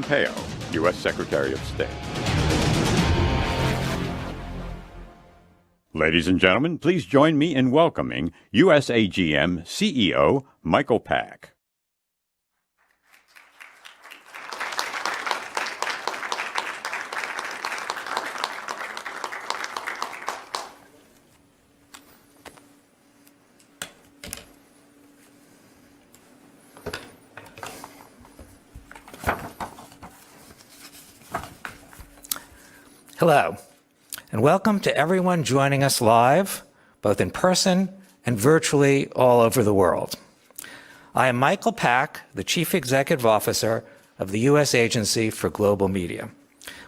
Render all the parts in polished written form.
Pompeo, U.S. Secretary of State. Ladies and gentlemen, please join me in welcoming USAGM CEO Michael Pack. Hello, and welcome to everyone joining us live, both in person and virtually all over the world. I am Michael Pack, the Chief Executive Officer of the U.S. Agency for Global Media,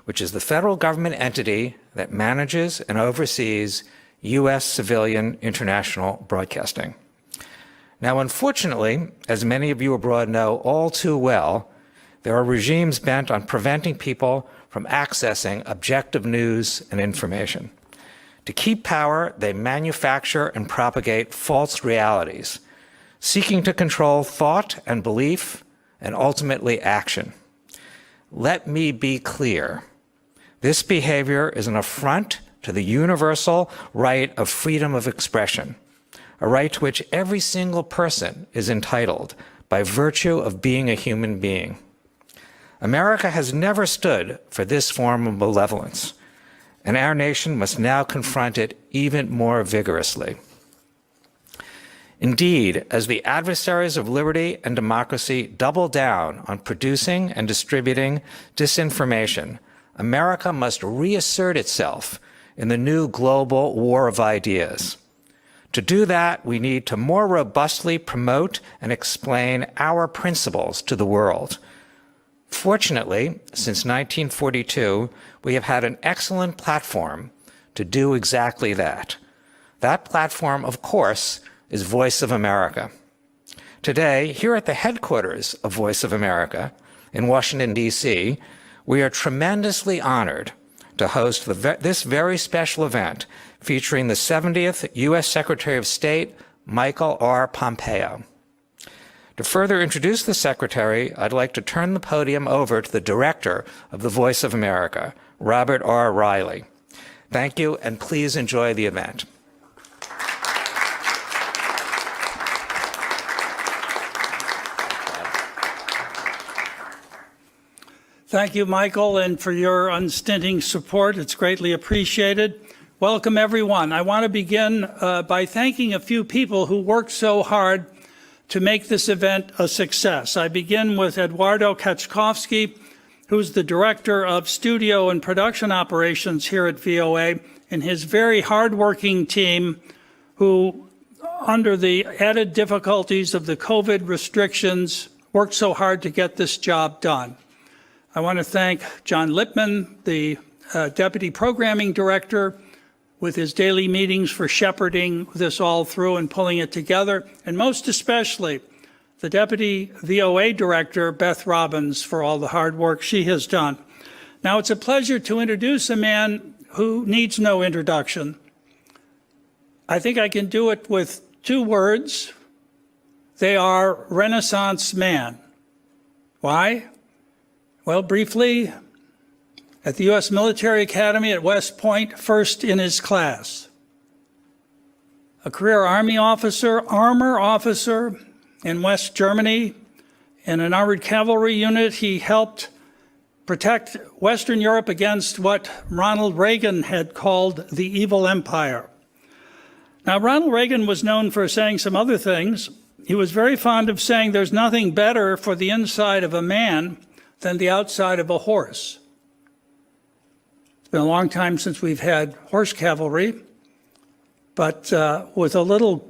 which is the federal government entity that manages and oversees U.S. civilian international broadcasting. Now, unfortunately, as many of you abroad know all too well, there are regimes bent on preventing people from accessing objective news and information. To keep power, they manufacture and propagate false realities, seeking to control thought and belief and ultimately action. Let me be clear. This behavior is an affront to the universal right of freedom of expression, a right to which every single person is entitled by virtue of being a human being. America has never stood for this form of malevolence, and our nation must now confront it even more vigorously. Indeed, as the adversaries of liberty and democracy double down on producing and distributing disinformation, America must reassert itself in the new global war of ideas. To do that, we need to more robustly promote and explain our principles to the world. Fortunately, since 1942, we have had an excellent platform to do exactly that. That platform, of course, is Voice of America. Today, here at the headquarters of Voice of America in Washington, D.C., we are tremendously honored to host this very special event featuring the 70th U.S. Secretary of State, Michael R. Pompeo. To further introduce the Secretary, I'd like to turn the podium over to the Director of the Voice of America, Robert R. Riley. Thank you, and please enjoy the event. Thank you, Michael, and for your unstinting support. It's greatly appreciated. Welcome, everyone. I want to begin by thanking a few people who worked so hard to make this event a success. I begin with Eduardo Kaczkowski, who's the Director of Studio and Production Operations here at VOA, and his very hardworking team who, under the added difficulties of the COVID restrictions, worked so hard to get this job done. I want to thank John Lippman, the Deputy Programming Director, with his daily meetings for shepherding this all through and pulling it together, and most especially the Deputy VOA Director, Beth Robbins, for all the hard work she has done. Now, it's a pleasure to introduce a man who needs no introduction. I think I can do it with two words. They are Renaissance man. Why? Well, briefly, at the U.S. Military Academy at West Point, first in his class. A career Army officer, armor officer in West Germany. In an armored cavalry unit, he helped protect Western Europe against what Ronald Reagan had called the evil empire. Now, Ronald Reagan was known for saying some other things. He was very fond of saying there's nothing better for the inside of a man than the outside of a horse. It's been a long time since we've had horse cavalry, but with a little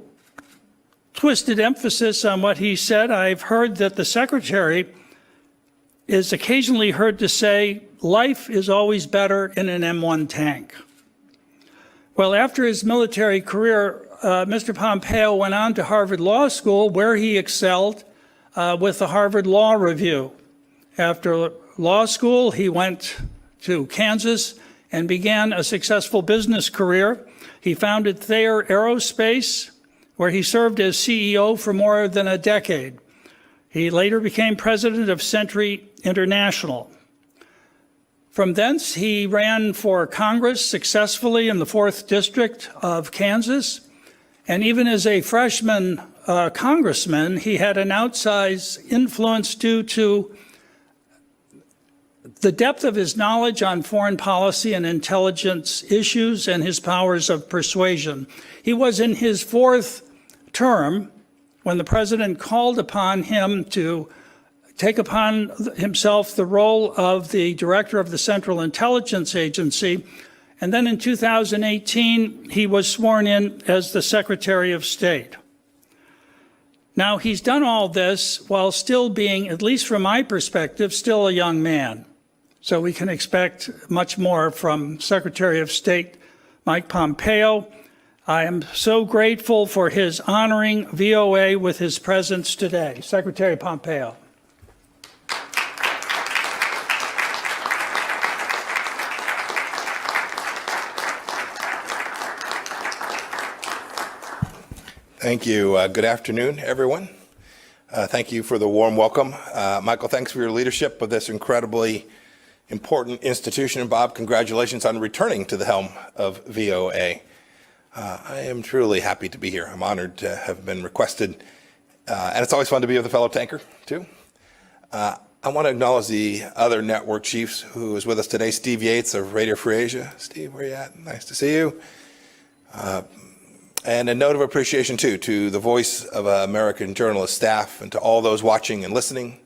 twisted emphasis on what he said, I've heard that the Secretary is occasionally heard to say, life is always better in an M1 tank. Well, after his military career, Mr. Pompeo went on to Harvard Law School, where he excelled with the Harvard Law Review. After law school, he went to Kansas and began a successful business career. He founded Thayer Aerospace, where he served as CEO for more than a decade. He later became president of Century International. From thence, he ran for Congress successfully in the 4th District of Kansas. And even as a freshman congressman, he had an outsized influence due to the depth of his knowledge on foreign policy and intelligence issues and his powers of persuasion. He was in his 4th term when the president called upon him to take upon himself the role of the director of the Central Intelligence Agency. And then in 2018, he was sworn in as the Secretary of State. Now, he's done all this while still being, at least from my perspective, still a young man. So we can expect much more from Secretary of State Mike Pompeo. I am so grateful for his honoring VOA with his presence today. Secretary Pompeo. Thank you. Good afternoon, everyone. Thank you for the warm welcome. Michael, thanks for your leadership of this incredibly important institution. And Bob, congratulations on returning to the helm of VOA. I am truly happy to be here. I'm honored to have been requested. And it's always fun to be with a fellow tanker, too. I want to acknowledge the other network chiefs who is with us today. Steve Yates of Radio Free Asia. Steve, where are you at? Nice to see you. And a note of appreciation, too, to the Voice of American Journalist staff and to all those watching and listening.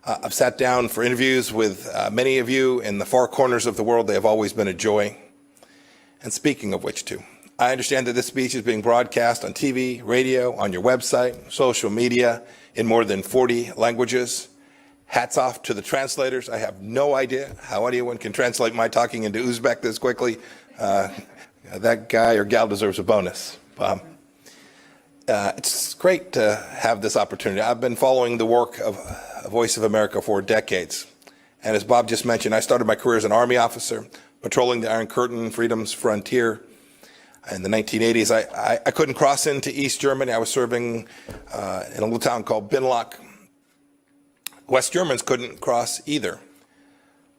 I've sat down for interviews with many of you in the far corners of the world. They have always been a joy. And speaking of which, too, I understand that this speech is being broadcast on TV, radio, on your website, social media, in more than 40 languages. Hats off to the translators. I have no idea how anyone can translate my talking into Uzbek this quickly. That guy or gal deserves a bonus. It's great to have this opportunity. I've been following the work of Voice of America for decades. And as Bob just mentioned, I started my career as an Army officer, patrolling the Iron Curtain freedom's frontier. In the 1980s, I couldn't cross into East Germany. I was serving in a little town called Binlock. West Germans couldn't cross either.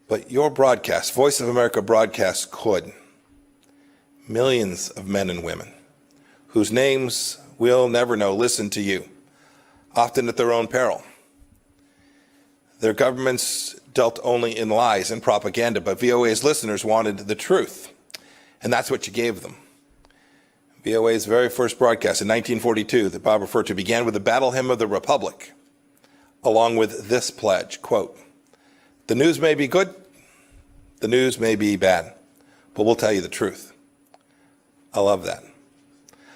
But your broadcast, Voice of America broadcast, could. Millions of men and women whose names we'll never know listen to you, often at their own peril. Their governments dealt only in lies and propaganda, but VOA's listeners wanted the truth, and that's what you gave them. VOA's very first broadcast in 1942 that Bob referred to began with the Battle Hymn of the Republic, along with this pledge, quote, "The news may be good, the news may be bad, but we'll tell you the truth." I love that.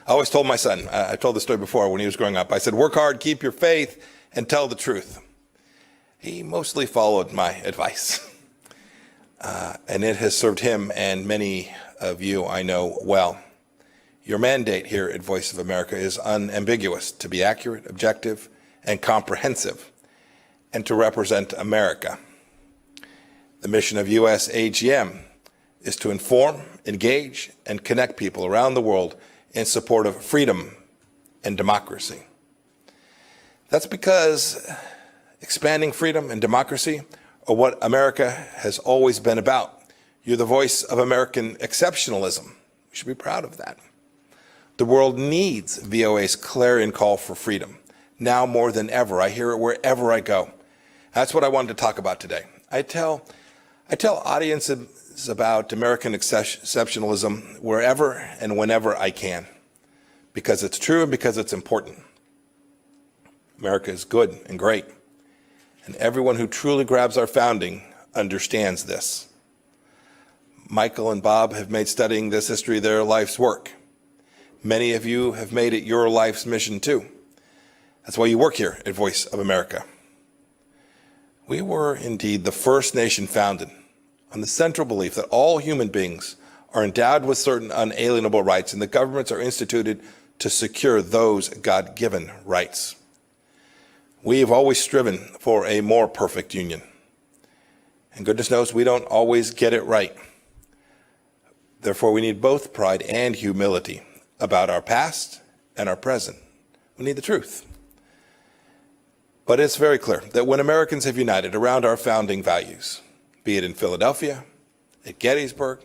I always told my son, I told the story before when he was growing up, I said, work hard, keep your faith, and tell the truth. He mostly followed my advice. And it has served him and many of you I know well. Your mandate here at Voice of America is unambiguous: to be accurate, objective, and comprehensive, and to represent America. The mission of USAGM is to inform, engage, and connect people around the world in support of freedom and democracy. That's because expanding freedom and democracy are what America has always been about. You're the voice of American exceptionalism. We should be proud of that. The world needs VOA's clarion call for freedom. Now more than ever, I hear it wherever I go. That's what I wanted to talk about today. I tell audiences about American exceptionalism wherever and whenever I can, because it's true and because it's important. America is good and great, and everyone who truly grabs our founding understands this. Michael and Bob have made studying this history their life's work. Many of you have made it your life's mission too. That's why you work here at Voice of America. We were indeed the first nation founded on the central belief that all human beings are endowed with certain unalienable rights, and that governments are instituted to secure those God-given rights. We have always striven for a more perfect union. And goodness knows we don't always get it right. Therefore, we need both pride and humility about our past and our present. We need the truth. But it's very clear that when Americans have united around our founding values, be it in Philadelphia, at Gettysburg,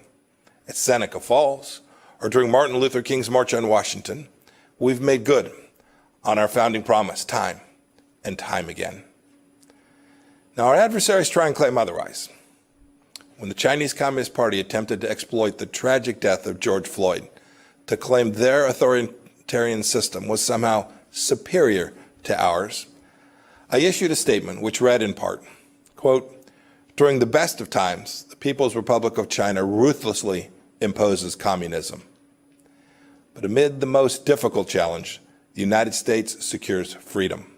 at Seneca Falls, or during Martin Luther King's March on Washington, we've made good on our founding promise time and time again. Now, our adversaries try and claim otherwise. When the Chinese Communist Party attempted to exploit the tragic death of George Floyd to claim their authoritarian system was somehow superior to ours, I issued a statement which read in part, quote, "During the best of times, the People's Republic of China ruthlessly imposes communism. But amid the most difficult challenge, the United States secures freedom.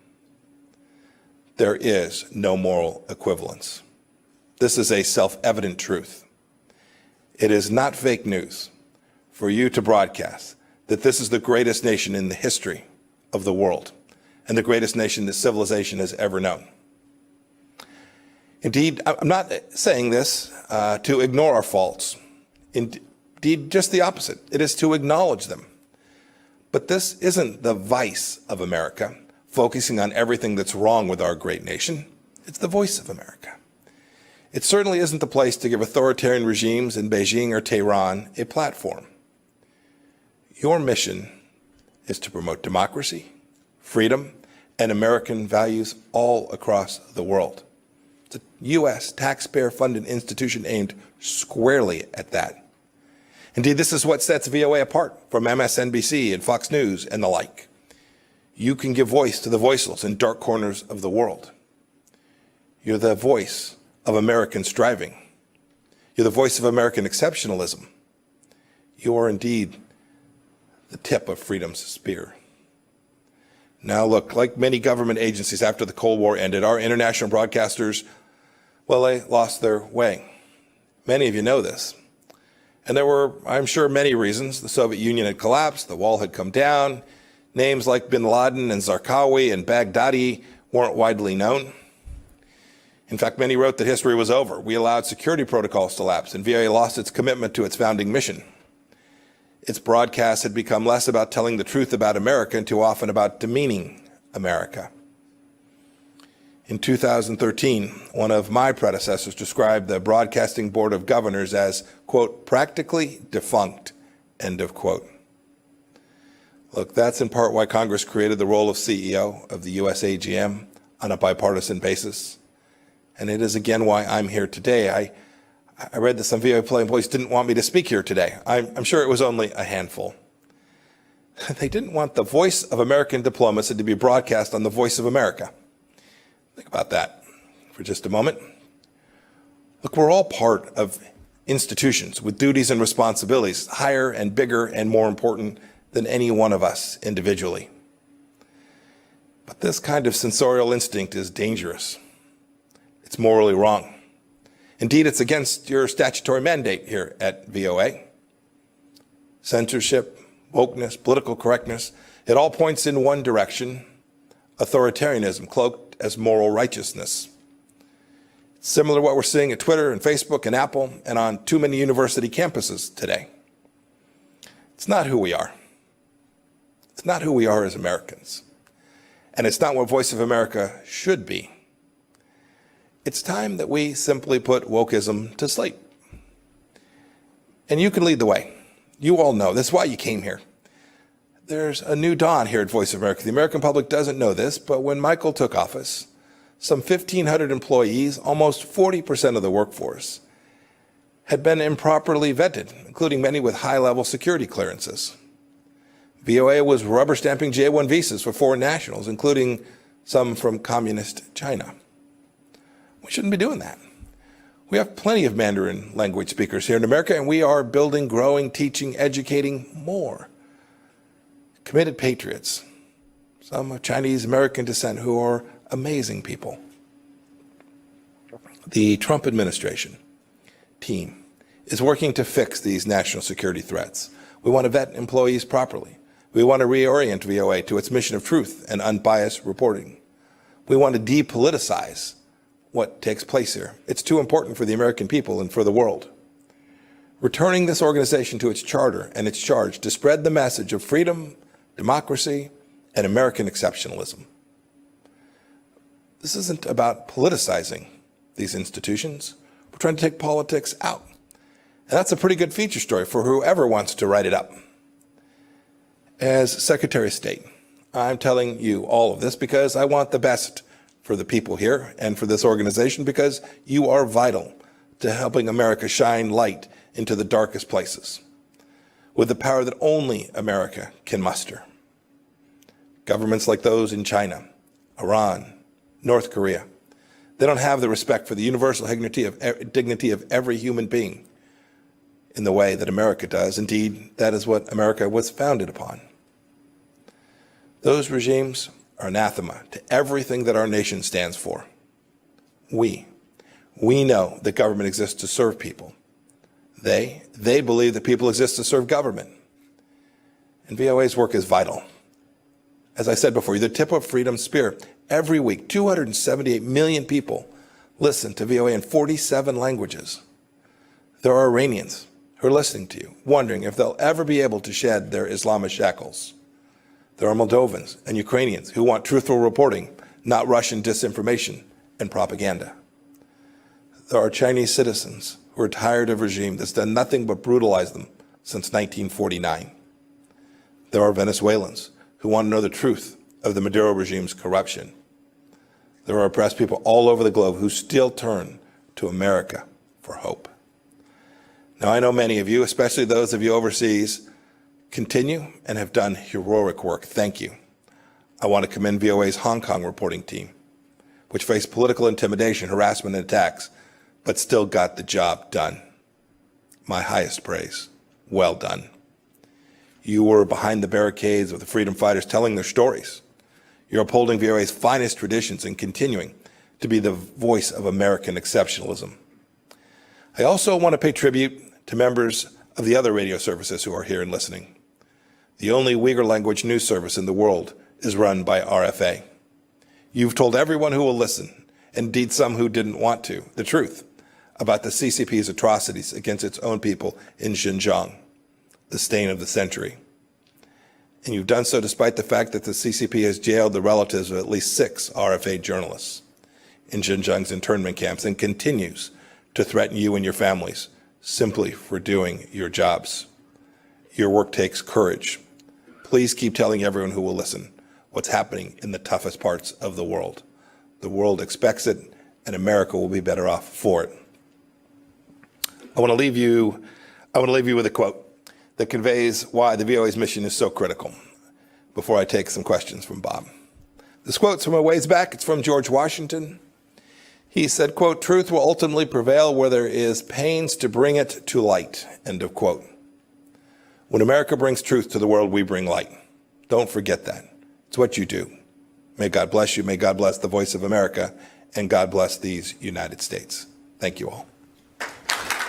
There is no moral equivalence. This is a self-evident truth. It is not fake news for you to broadcast that this is the greatest nation in the history of the world and the greatest nation that civilization has ever known. Indeed, I'm not saying this to ignore our faults. Indeed, just the opposite. It is to acknowledge them. But this isn't the vice of America, focusing on everything that's wrong with our great nation. It's the voice of America. It certainly isn't the place to give authoritarian regimes in Beijing or Tehran a platform. Your mission is to promote democracy, freedom, and American values all across the world. It's a U.S. taxpayer-funded institution aimed squarely at that. Indeed, this is what sets VOA apart from MSNBC and Fox News and the like. You can give voice to the voiceless in dark corners of the world. You're the voice of American striving. You're the voice of American exceptionalism. You are indeed the tip of freedom's spear. Now look, like many government agencies after the Cold War ended, our international broadcasters, well, they lost their way. Many of you know this. And there were, I'm sure, many reasons. The Soviet Union had collapsed, the wall had come down, names like bin Laden and Zarqawi and Baghdadi weren't widely known. In fact, many wrote that history was over. We allowed security protocols to lapse, and VOA lost its commitment to its founding mission. Its broadcasts had become less about telling the truth about America and too often about demeaning America. In 2013, one of my predecessors described the Broadcasting Board of Governors as, quote, practically defunct, end of quote. Look, that's in part why Congress created the role of CEO of the USAGM on a bipartisan basis. And it is again why I'm here today. I read that some VOA employees didn't want me to speak here today. I'm sure it was only a handful. They didn't want the voice of American diplomacy to be broadcast on the Voice of America. Think about that for just a moment. Look, we're all part of institutions with duties and responsibilities higher and bigger and more important than any one of us individually. But this kind of censorial instinct is dangerous. It's morally wrong. Indeed, it's against your statutory mandate here at VOA. Censorship, wokeness, political correctness, it all points in one direction, authoritarianism cloaked as moral righteousness. It's similar to what we're seeing at Twitter and Facebook and Apple and on too many university campuses today. It's not who we are. It's not who we are as Americans. And it's not what Voice of America should be. It's time that we simply put wokeism to sleep. And you can lead the way. You all know. That's why you came here. There's a new dawn here at Voice of America. The American public doesn't know this, but when Michael took office, some 1,500 employees, almost 40% of the workforce, had been improperly vetted, including many with high-level security clearances. VOA was rubber stamping J-1 visas for foreign nationals, including some from communist China. We shouldn't be doing that. We have plenty of Mandarin language speakers here in America, and we are building, growing, teaching, educating more committed patriots, some of Chinese American descent who are amazing people. The Trump administration team is working to fix these national security threats. We want to vet employees properly. We want to reorient VOA to its mission of truth and unbiased reporting. We want to depoliticize what takes place here. It's too important for the American people and for the world. Returning this organization to its charter and its charge to spread the message of freedom, democracy, and American exceptionalism. This isn't about politicizing these institutions. We're trying to take politics out. And that's a pretty good feature story for whoever wants to write it up. As Secretary of State, I'm telling you all of this because I want the best for the people here and for this organization, because you are vital to helping America shine light into the darkest places with the power that only America can muster. Governments like those in China, Iran, North Korea, they don't have the respect for the universal dignity of every human being in the way that America does. Indeed, that is what America was founded upon. Those regimes are anathema to everything that our nation stands for. We know that government exists to serve people. They believe that people exist to serve government. And VOA's work is vital. As I said before, you're the tip of freedom's spear. Every week, 278 million people listen to VOA in 47 languages. There are Iranians who are listening to you, wondering if they'll ever be able to shed their Islamist shackles. There are Moldovans and Ukrainians who want truthful reporting, not Russian disinformation and propaganda. There are Chinese citizens who are tired of a regime that's done nothing but brutalize them since 1949. There are Venezuelans who want to know the truth of the Maduro regime's corruption. There are oppressed people all over the globe who still turn to America for hope. Now, I know many of you, especially those of you overseas, continue and have done heroic work. Thank you. I want to commend VOA's Hong Kong reporting team, which faced political intimidation, harassment, and attacks, but still got the job done. My highest praise. Well done. You were behind the barricades of the freedom fighters telling their stories. You're upholding VOA's finest traditions and continuing to be the voice of American exceptionalism. I also want to pay tribute to members of the other radio services who are here and listening. The only Uyghur language news service in the world is run by RFA. You've told everyone who will listen, indeed some who didn't want to, the truth about the CCP's atrocities against its own people in Xinjiang, the stain of the century. And you've done so despite the fact that the CCP has jailed the relatives of at least 6 RFA journalists in Xinjiang's internment camps and continues to threaten you and your families simply for doing your jobs. Your work takes courage. Please keep telling everyone who will listen what's happening in the toughest parts of the world. The world expects it, and America will be better off for it. I want to leave you with a quote that conveys why the VOA's mission is so critical before I take some questions from Bob. This quote's from a ways back. It's from George Washington. He said, quote, "Truth will ultimately prevail where there is pains to bring it to light," end of quote. When America brings truth to the world, we bring light. Don't forget that. It's what you do. May God bless you. May God bless the voice of America, and God bless these United States. Thank you all.